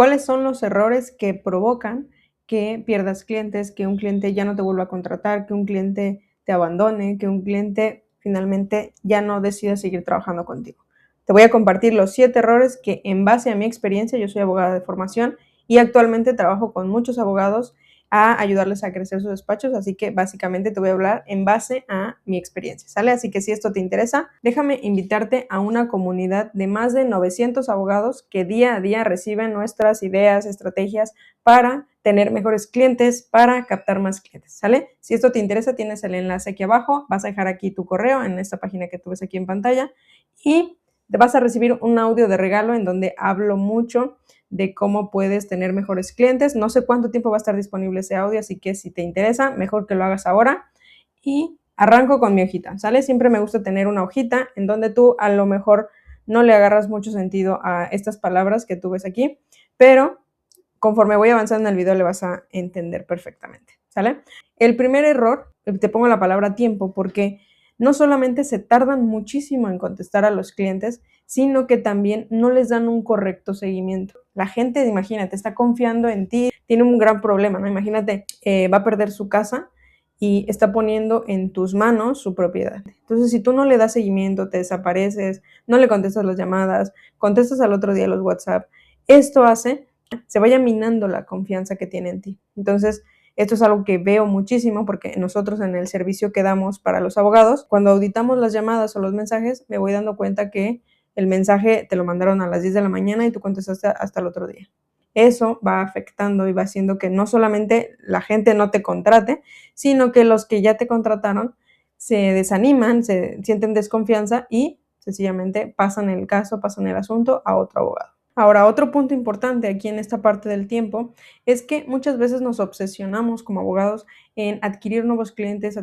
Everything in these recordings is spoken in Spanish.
¿Cuáles son los errores que provocan que pierdas clientes, que un cliente ya no te vuelva a contratar, que un cliente te abandone, que un cliente finalmente ya no decida seguir trabajando contigo? Te voy a compartir los 7 errores que, en base a mi experiencia, yo soy abogada de formación y actualmente trabajo con muchos abogados a ayudarles a crecer sus despachos, así que básicamente te voy a hablar en base a mi experiencia, ¿sale? Así que si esto te interesa, déjame invitarte a una comunidad de más de 900 abogados que día a día reciben nuestras ideas, estrategias para tener mejores clientes, para captar más clientes, ¿sale? Si esto te interesa, tienes el enlace aquí abajo, vas a dejar aquí tu correo en esta página que tú ves aquí en pantalla y te vas a recibir un audio de regalo en donde hablo mucho de cómo puedes tener mejores clientes. No sé cuánto tiempo va a estar disponible ese audio, así que si te interesa, mejor que lo hagas ahora. Y arranco con mi hojita, ¿sale? Siempre me gusta tener una hojita en donde tú a lo mejor no le agarras mucho sentido a estas palabras que tú ves aquí, pero conforme voy avanzando en el video le vas a entender perfectamente, ¿sale? El primer error, te pongo la palabra tiempo porque no solamente se tardan muchísimo en contestar a los clientes, sino que también no les dan un correcto seguimiento. La gente, imagínate, está confiando en ti, tiene un gran problema, ¿no? Imagínate, va a perder su casa y está poniendo en tus manos su propiedad. Entonces, si tú no le das seguimiento, te desapareces, no le contestas las llamadas, contestas al otro día los WhatsApp, esto hace se vaya minando la confianza que tiene en ti. Entonces, esto es algo que veo muchísimo porque nosotros en el servicio que damos para los abogados, cuando auditamos las llamadas o los mensajes, me voy dando cuenta que el mensaje te lo mandaron a las 10 de la mañana y tú contestaste hasta el otro día. Eso va afectando y va haciendo que no solamente la gente no te contrate, sino que los que ya te contrataron se desaniman, se sienten desconfianza y sencillamente pasan el caso, pasan el asunto a otro abogado. Ahora, otro punto importante aquí en esta parte del tiempo es que muchas veces nos obsesionamos como abogados en adquirir nuevos clientes,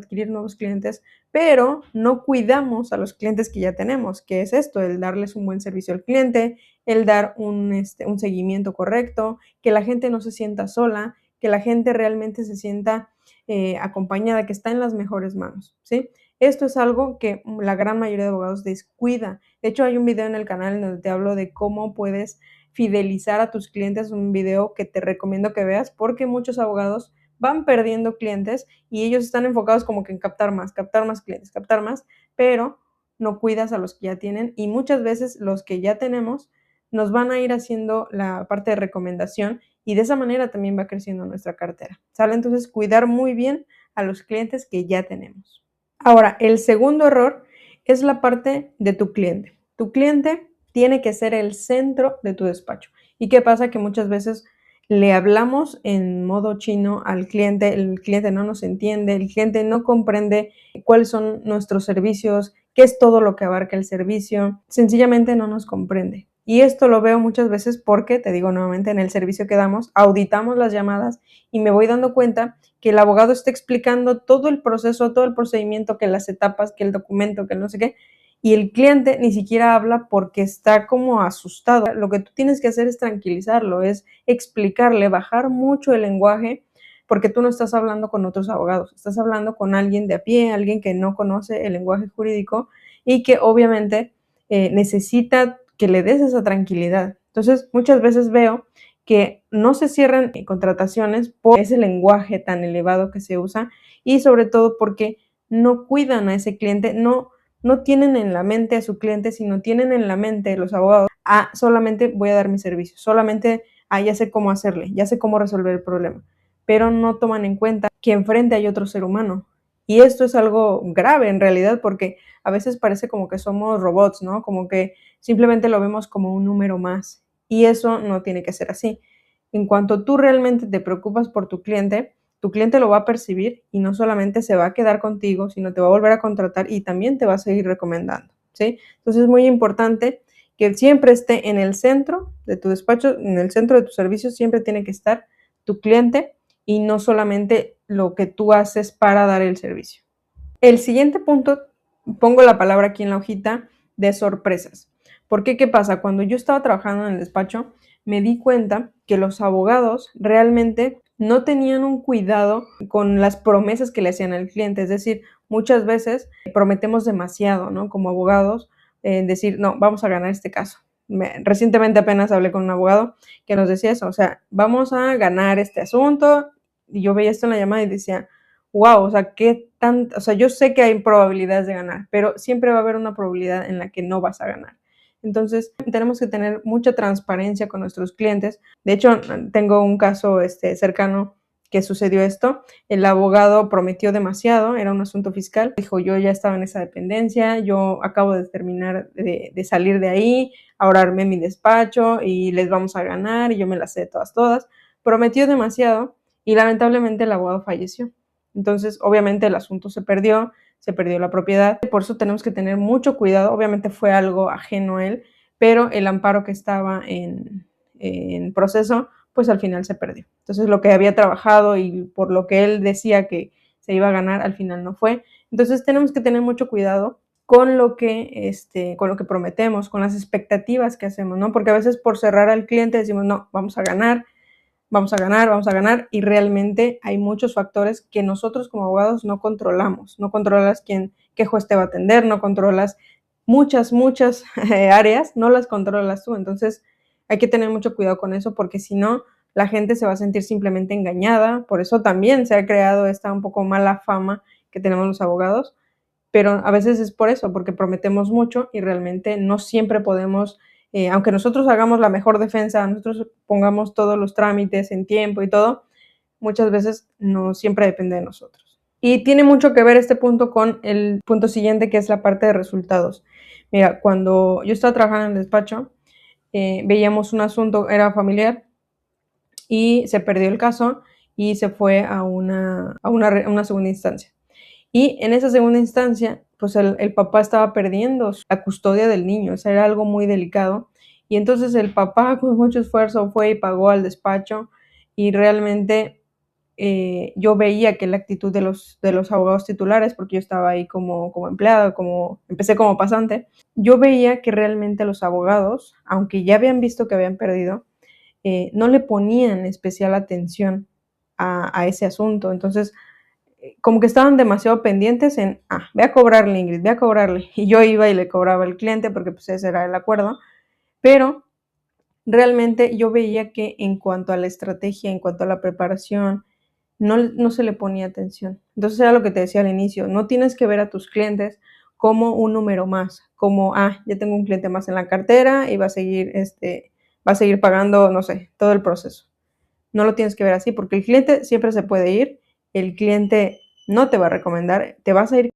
pero no cuidamos a los clientes que ya tenemos. ¿Qué es esto? El darles un buen servicio al cliente, el dar un seguimiento correcto, que la gente no se sienta sola, que la gente realmente se sienta acompañada, que está en las mejores manos, ¿sí? Esto es algo que la gran mayoría de abogados descuida. De hecho, hay un video en el canal en donde te hablo de cómo puedes fidelizar a tus clientes, un video que te recomiendo que veas porque muchos abogados van perdiendo clientes y ellos están enfocados como que en captar más clientes, captar más, pero no cuidas a los que ya tienen y muchas veces los que ya tenemos nos van a ir haciendo la parte de recomendación y de esa manera también va creciendo nuestra cartera, ¿sale? Entonces, cuidar muy bien a los clientes que ya tenemos. Ahora, el segundo error es la parte de tu cliente. Tu cliente tiene que ser el centro de tu despacho. ¿Y qué pasa? Que muchas veces le hablamos en modo chino al cliente, el cliente no nos entiende, el cliente no comprende cuáles son nuestros servicios, qué es todo lo que abarca el servicio, sencillamente no nos comprende. Y esto lo veo muchas veces porque, te digo nuevamente, en el servicio que damos, auditamos las llamadas y me voy dando cuenta que el abogado está explicando todo el proceso, todo el procedimiento, que las etapas, que el documento, que no sé qué, y el cliente ni siquiera habla porque está como asustado. Lo que tú tienes que hacer es tranquilizarlo, es explicarle, bajar mucho el lenguaje, porque tú no estás hablando con otros abogados, estás hablando con alguien de a pie, alguien que no conoce el lenguaje jurídico y que obviamente necesita que le des esa tranquilidad. Entonces, muchas veces veo que no se cierran contrataciones por ese lenguaje tan elevado que se usa y sobre todo porque no cuidan a ese cliente, no tienen en la mente a su cliente, sino tienen en la mente los abogados, solamente voy a dar mi servicio, solamente, ya sé cómo hacerle, ya sé cómo resolver el problema, pero no toman en cuenta que enfrente hay otro ser humano. Y esto es algo grave en realidad porque a veces parece como que somos robots, ¿no? Como que simplemente lo vemos como un número más. Y eso no tiene que ser así. En cuanto tú realmente te preocupas por tu cliente lo va a percibir y no solamente se va a quedar contigo, sino te va a volver a contratar y también te va a seguir recomendando, ¿sí? Entonces es muy importante que siempre esté en el centro de tu despacho, en el centro de tu servicio, siempre tiene que estar tu cliente y no solamente lo que tú haces para dar el servicio. El siguiente punto, pongo la palabra aquí en la hojita, de sorpresas. ¿Por qué? ¿Qué pasa? Cuando yo estaba trabajando en el despacho, me di cuenta que los abogados realmente no tenían un cuidado con las promesas que le hacían al cliente. Es decir, muchas veces prometemos demasiado, ¿no? Como abogados, decir, no, vamos a ganar este caso. Recientemente apenas hablé con un abogado que nos decía eso, o sea, vamos a ganar este asunto, y yo veía esto en la llamada y decía, wow, o sea, o sea, yo sé que hay probabilidades de ganar, pero siempre va a haber una probabilidad en la que no vas a ganar. Entonces, tenemos que tener mucha transparencia con nuestros clientes. De hecho, tengo un caso cercano que sucedió esto. El abogado prometió demasiado, era un asunto fiscal. Dijo, yo ya estaba en esa dependencia, yo acabo de terminar de salir de ahí, ahora armé mi despacho y les vamos a ganar y yo me las sé todas. Prometió demasiado y lamentablemente el abogado falleció. Entonces, obviamente el asunto se perdió la propiedad. Por eso tenemos que tener mucho cuidado. Obviamente fue algo ajeno a él, pero el amparo que estaba en proceso, pues al final se perdió. Entonces, lo que había trabajado y por lo que él decía que se iba a ganar, al final no fue. Entonces, tenemos que tener mucho cuidado con lo que prometemos, con las expectativas que hacemos, ¿no? Porque a veces por cerrar al cliente decimos, no, vamos a ganar, y realmente hay muchos factores que nosotros como abogados no controlamos. No controlas qué juez te va a atender, no controlas muchas áreas, no las controlas tú. Entonces hay que tener mucho cuidado con eso, porque si no, la gente se va a sentir simplemente engañada. Por eso también se ha creado esta un poco mala fama que tenemos los abogados, pero a veces es por eso, porque prometemos mucho y realmente no siempre podemos, aunque nosotros hagamos la mejor defensa, nosotros pongamos todos los trámites en tiempo y todo, muchas veces no siempre depende de nosotros. Y tiene mucho que ver este punto con el punto siguiente, que es la parte de resultados. Mira, cuando yo estaba trabajando en el despacho, veíamos un asunto, era familiar, y se perdió el caso y se fue a una segunda instancia. Y en esa segunda instancia, pues el papá estaba perdiendo la custodia del niño, o sea, era algo muy delicado. Y entonces el papá con mucho esfuerzo fue y pagó al despacho, y realmente yo veía que la actitud de los abogados titulares, porque yo estaba ahí como empleada, empecé como pasante, yo veía que realmente los abogados, aunque ya habían visto que habían perdido, no le ponían especial atención a ese asunto. Entonces, como que estaban demasiado pendientes en, ve a cobrarle, Ingrid, ve a cobrarle. Y yo iba y le cobraba al cliente porque pues ese era el acuerdo. Pero realmente yo veía que en cuanto a la estrategia, en cuanto a la preparación, no se le ponía atención. Entonces era lo que te decía al inicio, no tienes que ver a tus clientes como un número más, como, ya tengo un cliente más en la cartera y va a seguir pagando, no sé, todo el proceso. No lo tienes que ver así, porque el cliente siempre se puede ir, el cliente no te va a recomendar, te vas a ir,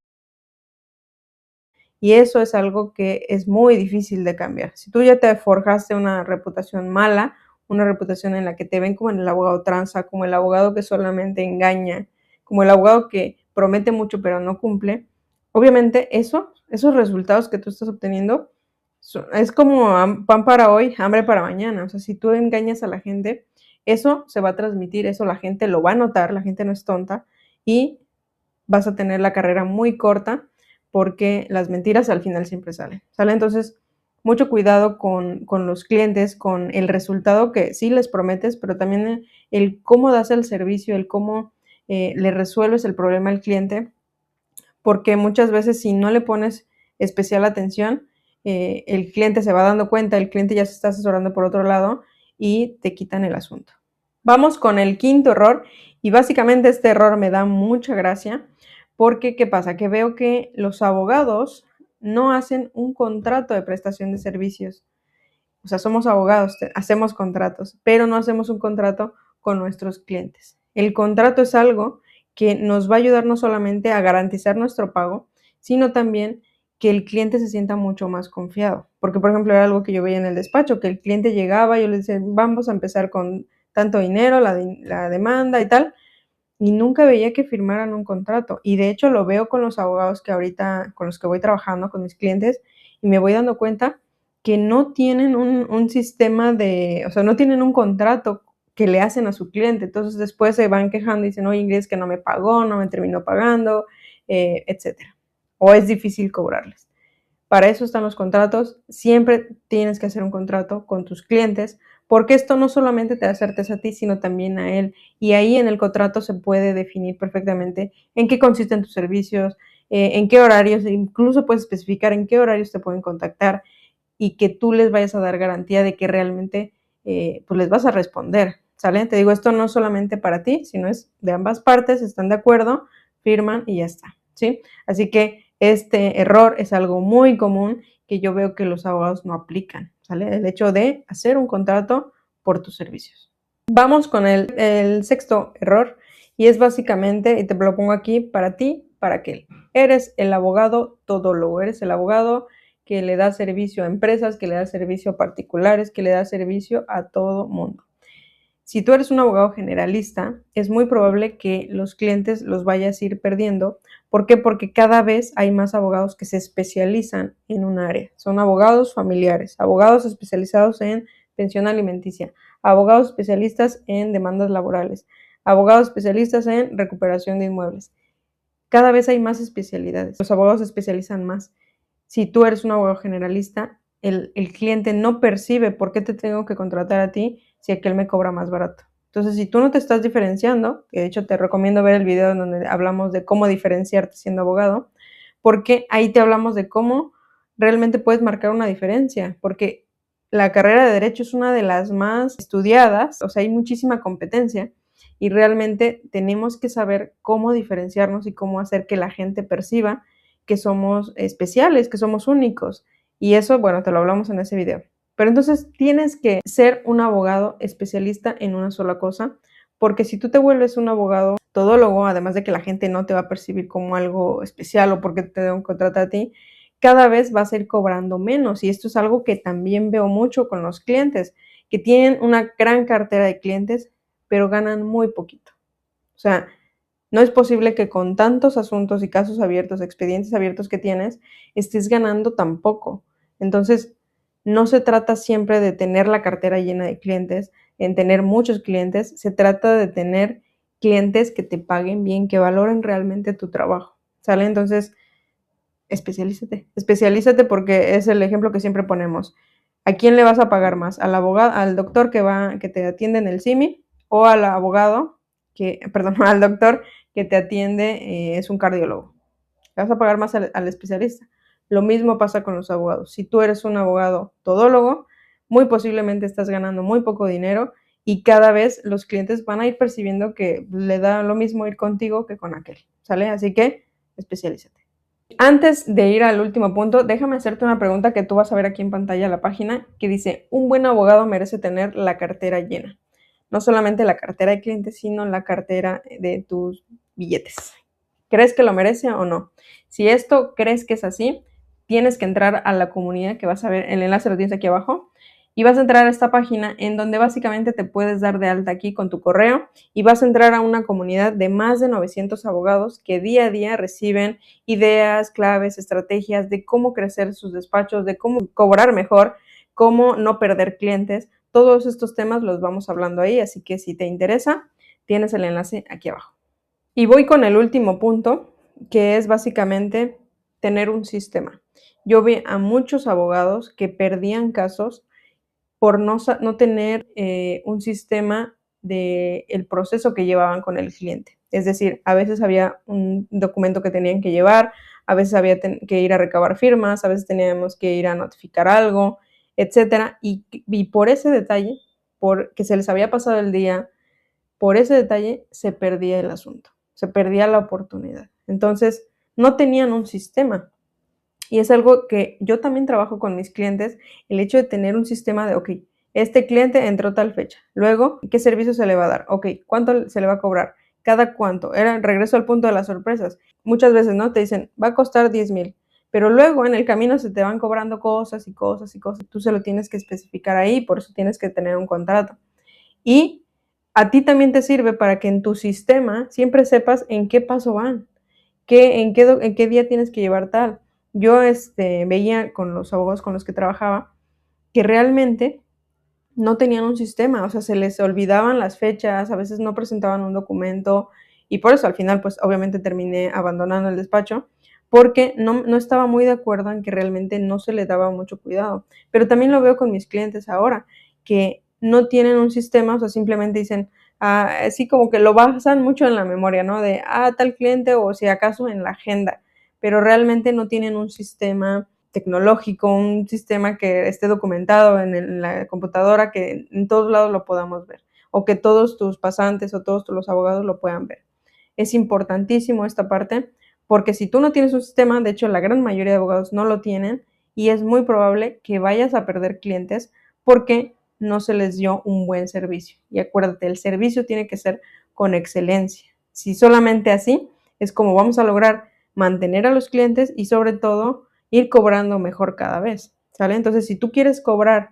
y eso es algo que es muy difícil de cambiar. Si tú ya te forjaste una reputación mala, una reputación en la que te ven como el abogado tranza, como el abogado que solamente engaña, como el abogado que promete mucho pero no cumple, obviamente esos resultados que tú estás obteniendo es como pan para hoy, hambre para mañana. O sea, si tú engañas a la gente, eso se va a transmitir, eso la gente lo va a notar, la gente no es tonta, y vas a tener la carrera muy corta, porque las mentiras al final siempre salen. Entonces, mucho cuidado con los clientes, con el resultado que sí les prometes, pero también el cómo das el servicio, el cómo le resuelves el problema al cliente, porque muchas veces si no le pones especial atención, el cliente se va dando cuenta, el cliente ya se está asesorando por otro lado y te quitan el asunto. Vamos con el quinto error, y básicamente este error me da mucha gracia, porque ¿qué pasa? Que veo que los abogados no hacen un contrato de prestación de servicios. O sea, somos abogados, hacemos contratos, pero no hacemos un contrato con nuestros clientes. El contrato es algo que nos va a ayudar no solamente a garantizar nuestro pago, sino también que el cliente se sienta mucho más confiado. Porque, por ejemplo, era algo que yo veía en el despacho, que el cliente llegaba, yo le decía, vamos a empezar con tanto dinero, la demanda y tal, y nunca veía que firmaran un contrato. Y de hecho lo veo con los abogados que ahorita, con los que voy trabajando, con mis clientes, y me voy dando cuenta que no tienen un sistema o sea, no tienen un contrato que le hacen a su cliente. Entonces después se van quejando y dicen, oye, Ingrid, es que no me pagó, no me terminó pagando, etcétera. O es difícil cobrarles. Para eso están los contratos. Siempre tienes que hacer un contrato con tus clientes, porque esto no solamente te da certeza a ti, sino también a él. Y ahí en el contrato se puede definir perfectamente en qué consisten tus servicios, en qué horarios, incluso puedes especificar en qué horarios te pueden contactar. y que tú les vayas a dar garantía de que realmente pues les vas a responder, ¿sale? Te digo, esto no es solamente para ti, sino es de ambas partes, están de acuerdo, firman y ya está, ¿sí? Así que este error es algo muy común que yo veo que los abogados no aplican, ¿sale? El hecho de hacer un contrato por tus servicios. Vamos con el sexto error y es básicamente, y te lo pongo aquí para ti, para aquel. Eres el abogado todólogo, eres el abogado que le da servicio a empresas, que le da servicio a particulares, que le da servicio a todo mundo. Si tú eres un abogado generalista, es muy probable que los clientes los vayas a ir perdiendo. ¿Por qué? Porque cada vez hay más abogados que se especializan en un área. Son abogados familiares, abogados especializados en pensión alimenticia, abogados especialistas en demandas laborales, abogados especialistas en recuperación de inmuebles. Cada vez hay más especialidades. Los abogados se especializan más. Si tú eres un abogado generalista, el cliente no percibe por qué te tengo que contratar a ti si aquel me cobra más barato. Entonces, si tú no te estás diferenciando, que de hecho te recomiendo ver el video en donde hablamos de cómo diferenciarte siendo abogado, porque ahí te hablamos de cómo realmente puedes marcar una diferencia, porque la carrera de Derecho es una de las más estudiadas, o sea, hay muchísima competencia y realmente tenemos que saber cómo diferenciarnos y cómo hacer que la gente perciba que somos especiales, que somos únicos. Y eso, bueno, te lo hablamos en ese video. Pero entonces tienes que ser un abogado especialista en una sola cosa, porque si tú te vuelves un abogado todólogo, además de que la gente no te va a percibir como algo especial o porque te den un contrato a ti, cada vez vas a ir cobrando menos. Y esto es algo que también veo mucho con los clientes, que tienen una gran cartera de clientes, pero ganan muy poquito. O sea, no es posible que con tantos asuntos y casos abiertos, expedientes abiertos que tienes, estés ganando tan poco. Entonces, no se trata siempre de tener la cartera llena de clientes, en tener muchos clientes, se trata de tener clientes que te paguen bien, que valoren realmente tu trabajo, ¿sale? Entonces, especialízate porque es el ejemplo que siempre ponemos. ¿A quién le vas a pagar más? ¿Al abogado, al doctor que te atiende en el SIMI o al abogado perdón, al doctor que te atiende es un cardiólogo? Le vas a pagar más al especialista. Lo mismo pasa con los abogados. Si tú eres un abogado todólogo, muy posiblemente estás ganando muy poco dinero y cada vez los clientes van a ir percibiendo que le da lo mismo ir contigo que con aquel, ¿sale? Así que especialízate. Antes de ir al último punto, déjame hacerte una pregunta que tú vas a ver aquí en pantalla la página que dice, un buen abogado merece tener la cartera llena. No solamente la cartera de clientes, sino la cartera de tus billetes. ¿Crees que lo merece o no? Si esto crees que es así, tienes que entrar a la comunidad que vas a ver, el enlace lo tienes aquí abajo, y vas a entrar a esta página en donde básicamente te puedes dar de alta aquí con tu correo y vas a entrar a una comunidad de más de 900 abogados que día a día reciben ideas, claves, estrategias de cómo crecer sus despachos, de cómo cobrar mejor, cómo no perder clientes. Todos estos temas los vamos hablando ahí, así que si te interesa, tienes el enlace aquí abajo. Y voy con el último punto, que es básicamente tener un sistema. Yo vi a muchos abogados que perdían casos por no tener un sistema del proceso que llevaban con el cliente. Es decir, a veces había un documento que tenían que llevar, a veces había que ir a recabar firmas, a veces teníamos que ir a notificar algo, etcétera. Y por ese detalle, porque se les había pasado el día, por ese detalle se perdía el asunto, se perdía la oportunidad. Entonces, no tenían un sistema. Y es algo que yo también trabajo con mis clientes, el hecho de tener un sistema de, ok, este cliente entró tal fecha, luego, ¿qué servicio se le va a dar? Ok, ¿cuánto se le va a cobrar? ¿Cada cuánto? Regreso al punto de las sorpresas. Muchas veces, ¿no? Te dicen, va a costar 10,000, pero luego en el camino se te van cobrando cosas y cosas y cosas. Tú se lo tienes que especificar ahí, por eso tienes que tener un contrato. Y a ti también te sirve para que en tu sistema siempre sepas en qué paso van, en qué día tienes que llevar tal. Yo veía con los abogados con los que trabajaba que realmente no tenían un sistema, o sea, se les olvidaban las fechas, a veces no presentaban un documento y por eso al final pues obviamente terminé abandonando el despacho porque no estaba muy de acuerdo en que realmente no se le daba mucho cuidado. Pero también lo veo con mis clientes ahora, que no tienen un sistema, o sea, simplemente dicen, así como que lo basan mucho en la memoria, ¿no? De, tal cliente o si acaso en la agenda, pero realmente no tienen un sistema tecnológico, un sistema que esté documentado en la computadora, que en todos lados lo podamos ver, o que todos tus pasantes o todos los abogados lo puedan ver. Es importantísimo esta parte, porque si tú no tienes un sistema, de hecho la gran mayoría de abogados no lo tienen, y es muy probable que vayas a perder clientes porque no se les dio un buen servicio. Y acuérdate, el servicio tiene que ser con excelencia. Si solamente así es como vamos a lograr mantener a los clientes y sobre todo ir cobrando mejor cada vez, ¿sale? Entonces, si tú quieres cobrar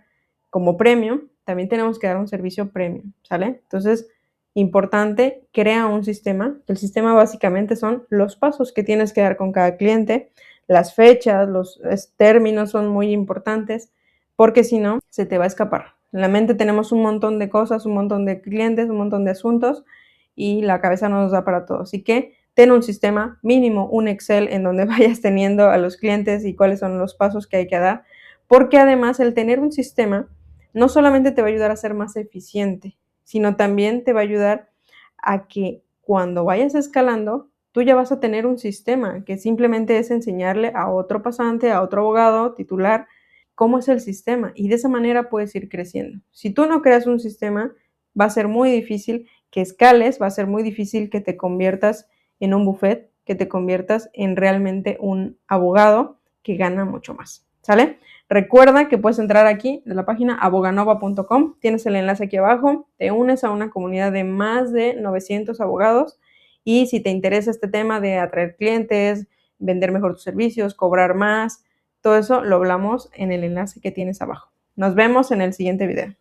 como premium, también tenemos que dar un servicio premium, ¿sale? Entonces, importante, crea un sistema. El sistema básicamente son los pasos que tienes que dar con cada cliente, las fechas, los términos son muy importantes, porque si no, se te va a escapar. En la mente tenemos un montón de cosas, un montón de clientes, un montón de asuntos, y la cabeza no nos da para todo. Así que ten un sistema mínimo, un Excel en donde vayas teniendo a los clientes y cuáles son los pasos que hay que dar, porque además el tener un sistema no solamente te va a ayudar a ser más eficiente, sino también te va a ayudar a que cuando vayas escalando, tú ya vas a tener un sistema que simplemente es enseñarle a otro pasante, a otro abogado titular, cómo es el sistema, y de esa manera puedes ir creciendo. Si tú no creas un sistema, va a ser muy difícil que escales, va a ser muy difícil que te conviertas en un buffet, que te conviertas en realmente un abogado que gana mucho más, ¿sale? Recuerda que puedes entrar aquí de la página aboganova.com, tienes el enlace aquí abajo, te unes a una comunidad de más de 900 abogados, y si te interesa este tema de atraer clientes, vender mejor tus servicios, cobrar más, todo eso lo hablamos en el enlace que tienes abajo. Nos vemos en el siguiente video.